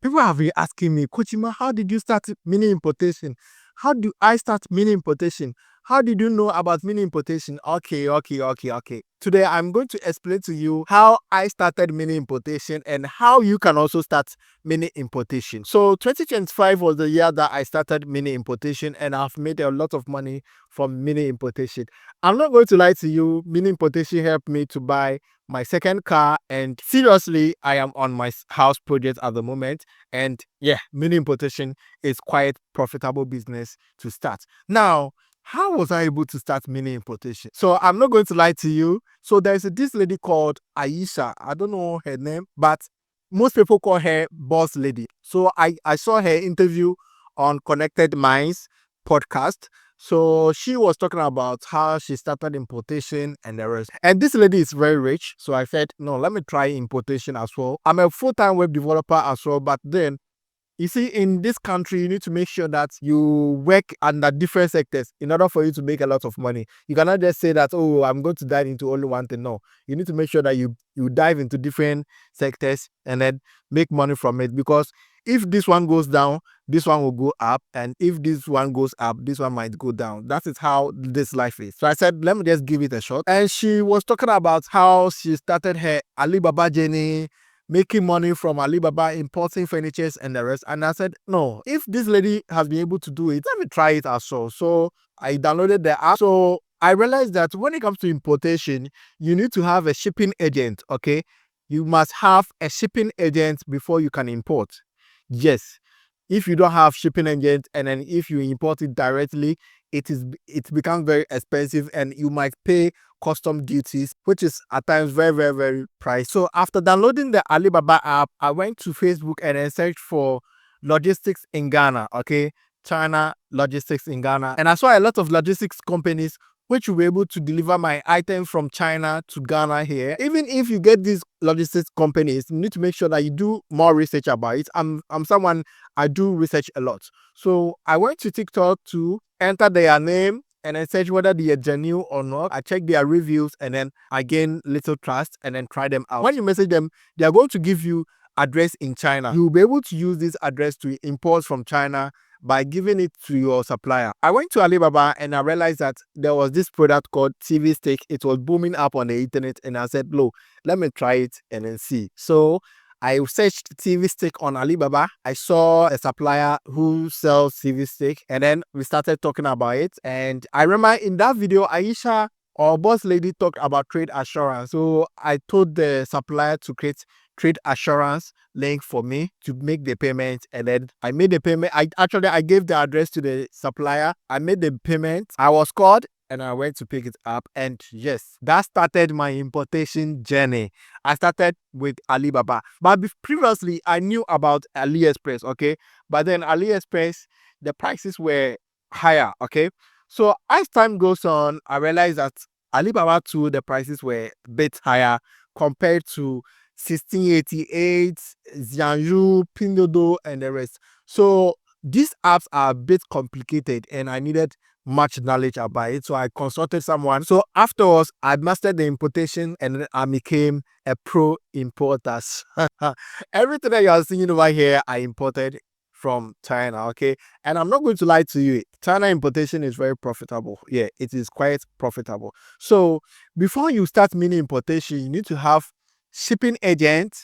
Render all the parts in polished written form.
People have been asking me, Kochima, how did you start mini importation? How do I start mini importation? How did you know about mini importation? Okay. Today, I'm going to explain to you how I started mini importation and how you can also start mini importation. So 2025 was the year that I started mini importation, and I've made a lot of money from mini importation. I'm not going to lie to you, mini importation helped me to buy my second car, and seriously, I am on my house project at the moment. And yeah, mini importation is quite profitable business to start. Now, how was I able to start mini importation? So I'm not going to lie to you. So there's this lady called Aisha. I don't know her name, but most people call her Boss Lady. So I saw her interview on Connected Minds podcast. So she was talking about how she started importation and the rest. And this lady is very rich. So I said, no, let me try importation as well. I'm a full-time web developer as well, but then you see, in this country, you need to make sure that you work under different sectors in order for you to make a lot of money. You cannot just say that, oh, I'm going to dive into only one thing. No, you need to make sure that you dive into different sectors and then make money from it. Because if this one goes down, this one will go up. And if this one goes up, this one might go down. That is how this life is. So I said, let me just give it a shot. And she was talking about how she started her Alibaba journey, making money from Alibaba, importing furnitures and the rest. And I said, no, if this lady has been able to do it, let me try it as well. So I downloaded the app. So I realized that when it comes to importation, you need to have a shipping agent, okay? You must have a shipping agent before you can import. Yes. If you don't have shipping agent and then if you import it directly, it becomes very expensive and you might pay custom duties, which is at times very pricey. So after downloading the Alibaba app, I went to Facebook and then searched for logistics in Ghana, okay? China logistics in Ghana. And I saw a lot of logistics companies which will be able to deliver my item from China to Ghana here. Even if you get these logistics companies, you need to make sure that you do more research about it. I'm someone, I do research a lot. So I went to TikTok to enter their name and then search whether they are genuine or not. I check their reviews and then I gain little trust and then try them out. When you message them, they are going to give you address in China. You'll be able to use this address to import from China by giving it to your supplier. I went to Alibaba and I realized that there was this product called TV stick. It was booming up on the internet and I said, "Look, let me try it and then see." So I searched TV stick on Alibaba. I saw a supplier who sells TV stick and then we started talking about it. And I remember in that video, Aisha or Boss Lady talked about trade assurance. So I told the supplier to create trade assurance link for me to make the payment, and then I made the payment. I gave the address to the supplier. I made the payment. I was called and I went to pick it up, and yes, that started my importation journey. I started with Alibaba, but previously I knew about AliExpress, okay? But then AliExpress, the prices were higher, okay? So as time goes on, I realized that Alibaba too, the prices were a bit higher compared to 1688, Xianju, Pindodo, and the rest. So these apps are a bit complicated and I needed much knowledge about it. So I consulted someone. So afterwards, I mastered the importation and then I became a pro importer. Everything that you are seeing over here, I imported from China, okay? And I'm not going to lie to you, China importation is very profitable. Yeah, it is quite profitable. So before you start mini importation, you need to have shipping agent,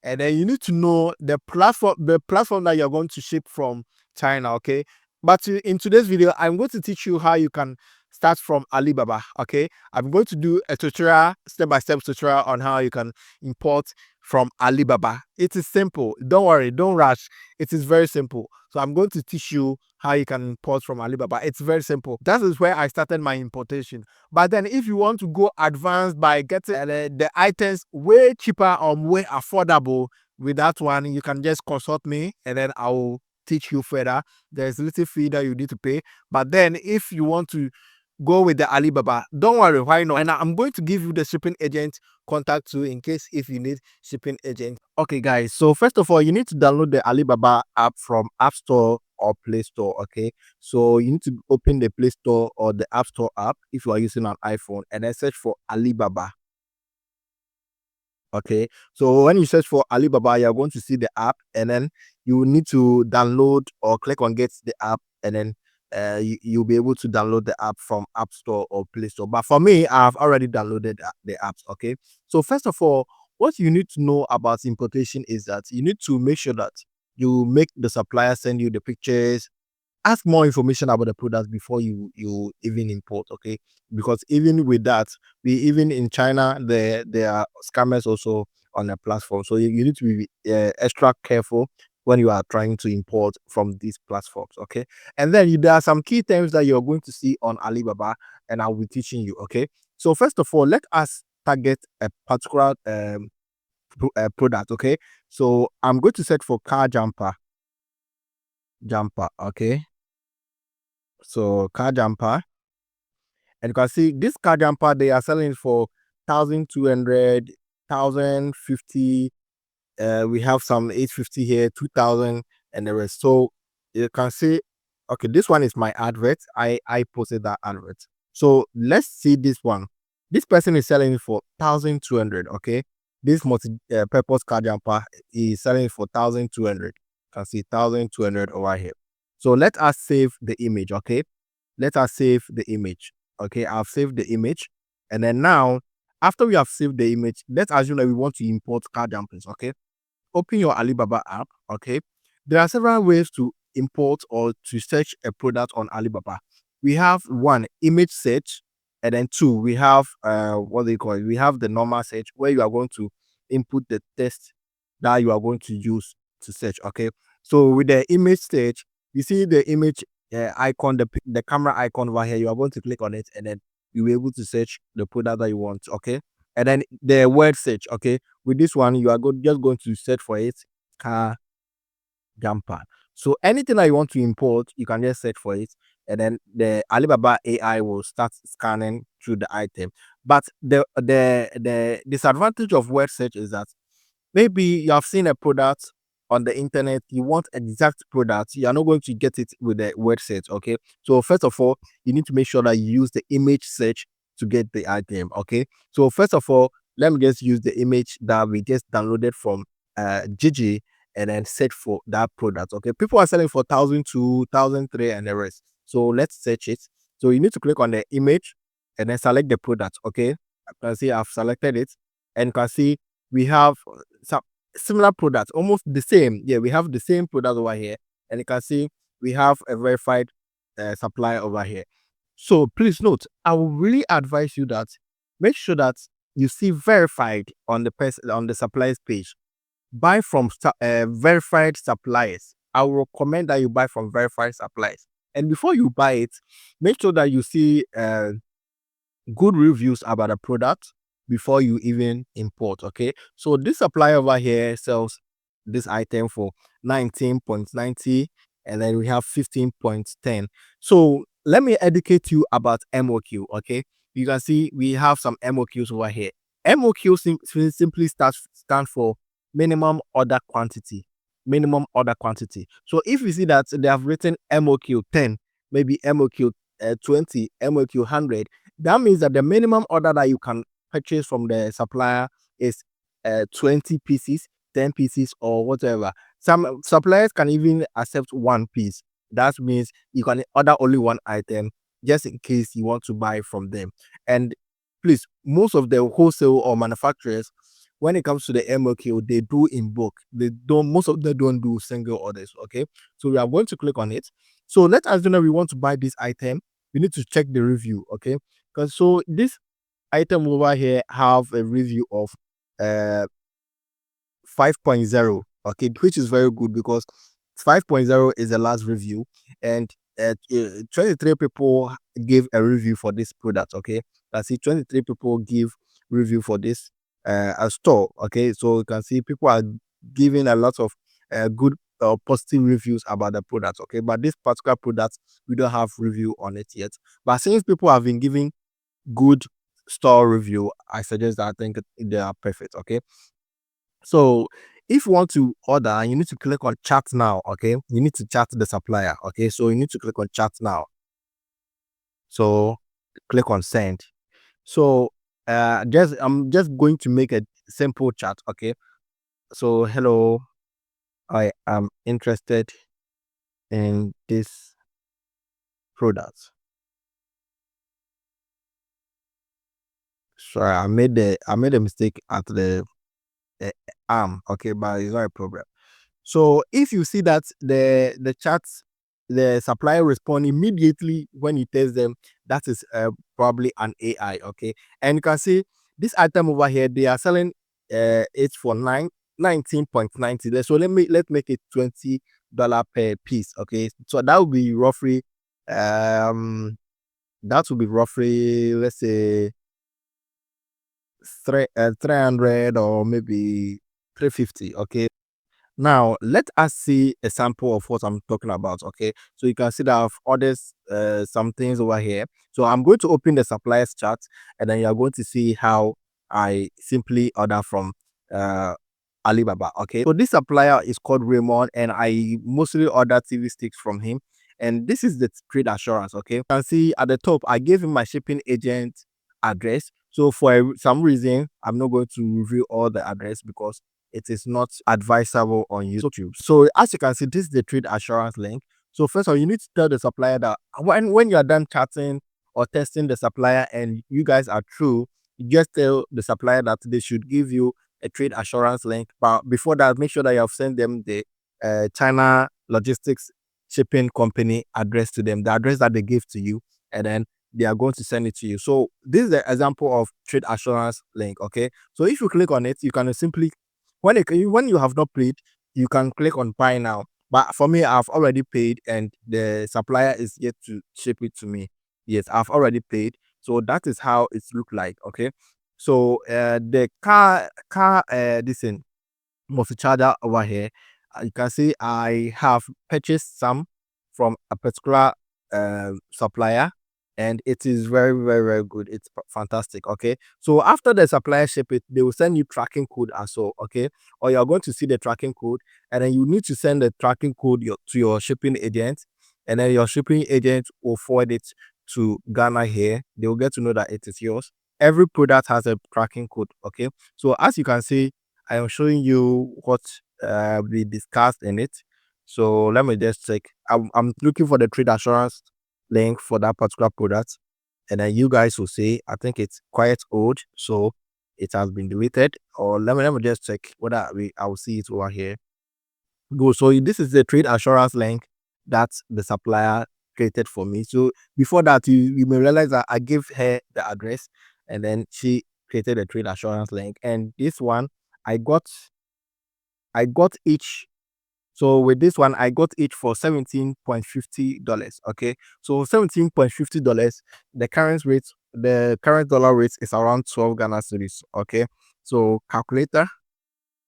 and then you need to know the platform that you're going to ship from China, okay? But in today's video, I'm going to teach you how you can start from Alibaba, okay? I'm going to do a tutorial, step-by-step tutorial on how you can import from Alibaba. It is simple. Don't worry, don't rush. It is very simple. So I'm going to teach you how you can import from Alibaba. It's very simple. That is where I started my importation. But then if you want to go advanced by getting the items way cheaper or way affordable with that one, you can just consult me and then I will teach you further. There's a little fee that you need to pay. But then if you want to go with the Alibaba, don't worry, why not? And I'm going to give you the shipping agent contact too in case if you need shipping agent. Okay guys, so first of all, you need to download the Alibaba app from App Store or Play Store, okay? So you need to open the Play Store or the App Store app if you are using an iPhone and then search for Alibaba. Okay, so when you search for Alibaba, you're going to see the app and then you will need to download or click on get the app, and then you'll be able to download the app from App Store or Play Store. But for me, I've already downloaded the apps. Okay, so first of all, what you need to know about importation is that you need to make sure that you make the supplier send you the pictures, ask more information about the product before you even import. Okay, because even with that, we even in China, there are scammers also on the platform, so you need to be extra careful when you are trying to import from these platforms. Okay, and then there are some key terms that you're going to see on Alibaba, and I'll be teaching you. Okay, so first of all, let us target a particular product. Okay, so I'm going to search for car jumper. Okay, so car jumper, and you can see this car jumper, they are selling it for 1,200, 1,050. We have some 850 here, 2,000, and the rest. So you can see, okay, this one is my advert. I posted that advert. So let's see this one. This person is selling it for 1,200. Okay, this multi-purpose car jumper is selling it for 1,200. You can see 1,200 over here. So let us save the image. Okay, let us save the image. Okay, I've saved the image, and then now after we have saved the image, let's assume that we want to import car jumpers. Okay, open your Alibaba app. Okay, there are several ways to import or to search a product on Alibaba. We have one, image search, and then two, we have what they call it, we have the normal search, where you are going to input the text that you are going to use to search. Okay, so with the image search, you see the image icon, the camera icon over here. You are going to click on it, and then you'll be able to search the product that you want. Okay, and then the word search. Okay, with this one, you are just going to search for it, car jumper. So anything that you want to import, you can just search for it, and then the Alibaba AI will start scanning through the item. But the disadvantage of word search is that maybe you have seen a product on the internet, you want exact product, you are not going to get it with the word search. Okay, so first of all, you need to make sure that you use the image search to get the item. Okay, so first of all, let me just use the image that we just downloaded from Gigi, and then search for that product. Okay, people are selling for 1,002, 1,003, and the rest. So let's search it. So you need to click on the image and then select the product. Okay, you can see I've selected it, and you can see we have some similar products, almost the same. Yeah, we have the same product over here, and you can see we have a verified supplier over here. So please note, I will really advise you that make sure that you see verified on the person on the suppliers page. Buy from verified suppliers. I will recommend that you buy from verified suppliers. And before you buy it, make sure that you see good reviews about the product before you even import. Okay, so this supplier over here sells this item for 19.90, and then we have 15.10. So let me educate you about MOQ. Okay, you can see we have some MOQs over here. MOQ simply stand for minimum order quantity. Minimum order quantity. So if you see that they have written MOQ 10, maybe MOQ 20, MOQ 100, that means that the minimum order that you can purchase from the supplier is 20 pieces, 10 pieces, or whatever. Some suppliers can even accept one piece. That means you can order only one item just in case you want to buy from them. And please, most of the wholesale or manufacturers, when it comes to the MOQ, they do in bulk. They don't, most of them don't do single orders. Okay, so we are going to click on it. So let's assume that we want to buy this item. We need to check the review. Okay, because so this item over here have a review of uh 5.0. Okay, which is very good because 5.0 is the last review, and 23 people gave a review for this product. Okay, I see 23 people give review for this a store. Okay, so you can see people are giving a lot of good positive reviews about the product. Okay, but this particular product, we don't have review on it yet, but since people have been giving good store review, I suggest that I think they are perfect. Okay, so if you want to order, you need to click on chat now. Okay, you need to chat the supplier. Okay, so you need to click on chat now. So click on send. So I'm just going to make a simple chat. Okay, so hello, I am interested in this product. Sorry, I made a mistake at the arm. Okay, but it's not a problem. So if you see that the charts, the supplier respond immediately when you test them, that is probably an AI. Okay, and you can see this item over here. They are selling it for 19.90. So let's make it $20 per piece. Okay, so that would be roughly that would be roughly, let's say, 300 or maybe 350. Okay, now let us see a sample of what I'm talking about. Okay, so you can see that I've ordered some things over here. So I'm going to open the suppliers chart, and then you're going to see how I simply order from uh Alibaba. Okay, so this supplier is called Raymond, and I mostly order TV sticks from him. And this is the trade assurance. Okay, you can see at the top I gave him my shipping agent address. So for some reason, I'm not going to reveal all the address because it is not advisable on YouTube. So as you can see, this is the trade assurance link. So first of all, you need to tell the supplier that when you are done chatting or testing the supplier and you guys are true, you just tell the supplier that they should give you a trade assurance link. But before that, make sure that you have sent them the China Logistics Shipping Company address to them, the address that they gave to you, and then they are going to send it to you. So this is the example of trade assurance link. Okay, so if you click on it, you can simply when you have not paid, you can click on buy now. But for me, I've already paid and the supplier is yet to ship it to me. Yes, I've already paid. So that is how it's look like. Okay. So the car this thing multi-charger over here. You can see I have purchased some from a particular supplier, and it is very, very, very good. It's fantastic. Okay, so after the supplier ship it, they will send you tracking code as well. Okay, or you're going to see the tracking code, and then you need to send the tracking code to your shipping agent, and then your shipping agent will forward it to Ghana here. They will get to know that it is yours. Every product has a tracking code. Okay, so as you can see, I am showing you what we discussed in it. So let me just check. I'm looking for the trade assurance link for that particular product. And then you guys will say, I think it's quite old. So it has been deleted. Or let me just check whether I will see it over here. Go. So this is the trade assurance link that the supplier created for me. So before that, you may realize that I gave her the address and then she created a trade assurance link. And this one I got each. So with this one, I got each for $17.50. Okay. So $17.50, the current dollar rate is around 12 Ghana cedis. Okay. So calculator.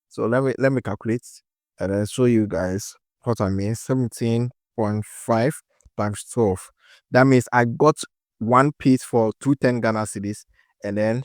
So let me calculate and then show you guys what I mean. 17.5 times 12. That means I got one piece for 210 Ghana cedis, and then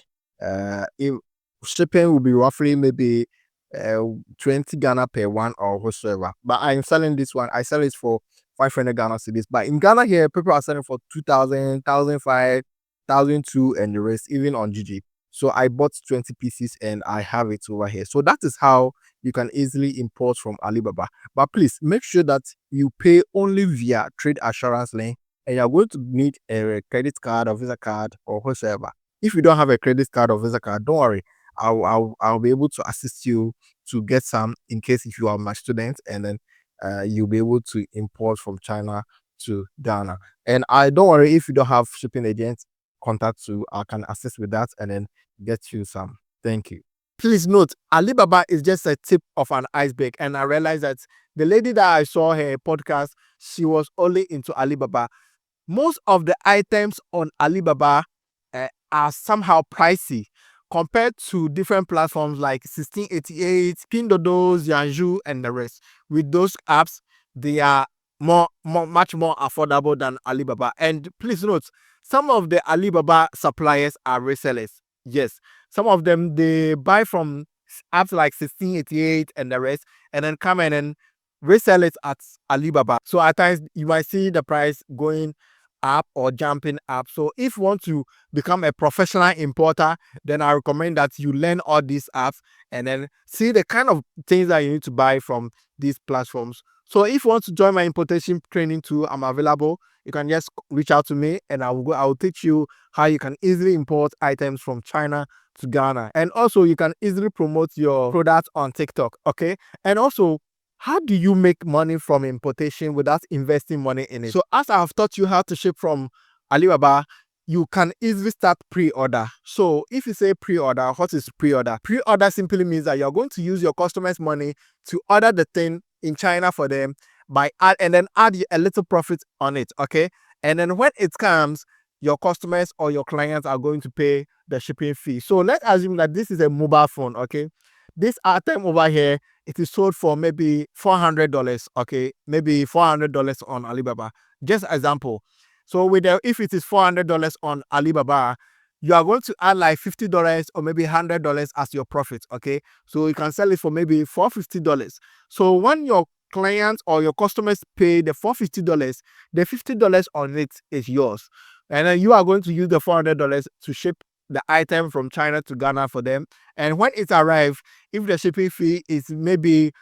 if shipping will be roughly maybe 20 Ghana per one or whatsoever. But I'm selling this one. I sell it for 500 Ghana cedis. But in Ghana here, people are selling for 2,000, 1,500, 1,200, and the rest, even on GG. So I bought 20 pieces and I have it over here. So that is how you can easily import from Alibaba. But please make sure that you pay only via trade assurance link, and you're going to need a credit card or Visa card or whatsoever. If you don't have a credit card or Visa card, don't worry. I'll be able to assist you to get some in case if you are my student, and then you'll be able to import from China to Ghana. And I don't worry if you don't have shipping agents, contact you. I can assist with that and then get you some. Thank you. Please note, Alibaba is just a tip of an iceberg. And I realized that the lady that I saw her podcast, she was only into Alibaba. Most of the items on Alibaba are somehow pricey compared to different platforms like 1688, Pindodos, Yanju, and the rest. With those apps, they are much more affordable than Alibaba. And please note, some of the Alibaba suppliers are resellers. Yes, some of them they buy from apps like 1688 and the rest, and then come in and resell it at Alibaba. So at times you might see the price going app or jumping app. So if you want to become a professional importer, then I recommend that you learn all these apps and then see the kind of things that you need to buy from these platforms. So if you want to join my importation training too, I'm available. You can just reach out to me and I will teach you how you can easily import items from China to Ghana. And also you can easily promote your product on TikTok. Okay. And also, how do you make money from importation without investing money in it? So as I have taught you how to ship from Alibaba, you can easily start pre-order. So if you say pre-order, what is pre-order? Pre-order simply means that you're going to use your customers' money to order the thing in China for them and then add a little profit on it. Okay. And then when it comes, your customers or your clients are going to pay the shipping fee. So let's assume that this is a mobile phone. Okay. This item over here, it is sold for maybe $400. Okay, maybe $400 on Alibaba. Just example. So if it is $400 on Alibaba, you are going to add like $50 or maybe $100 as your profit. Okay, so you can sell it for maybe $450. So when your clients or your customers pay the $450, the $50 on it is yours, and then you are going to use the $400 to ship the item from China to Ghana for them. And when it arrives, if the shipping fee is maybe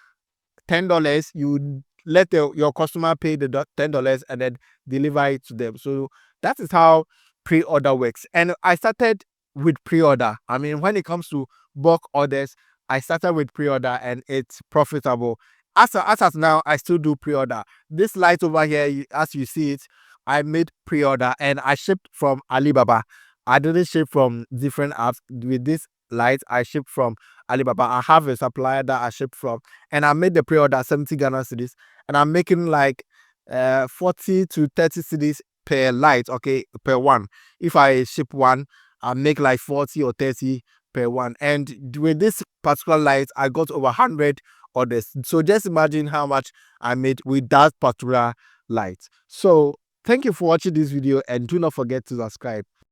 $10, you let your customer pay the $10 and then deliver it to them. So that is how pre-order works. And I started with pre-order. I mean, when it comes to bulk orders, I started with pre-order and it's profitable. As now, I still do pre-order. This light over here, as you see it, I made pre-order and I shipped from Alibaba. I didn't ship from different apps. With this light, I shipped from Alibaba. I have a supplier that I ship from, and I made the pre-order 70 Ghana cedis, and I'm making like 40 to 30 cedis per light, okay, per one. If I ship one, I make like 40 or 30 per one. And with this particular light, I got over 100 orders. So just imagine how much I made with that particular light. So thank you for watching this video and do not forget to subscribe.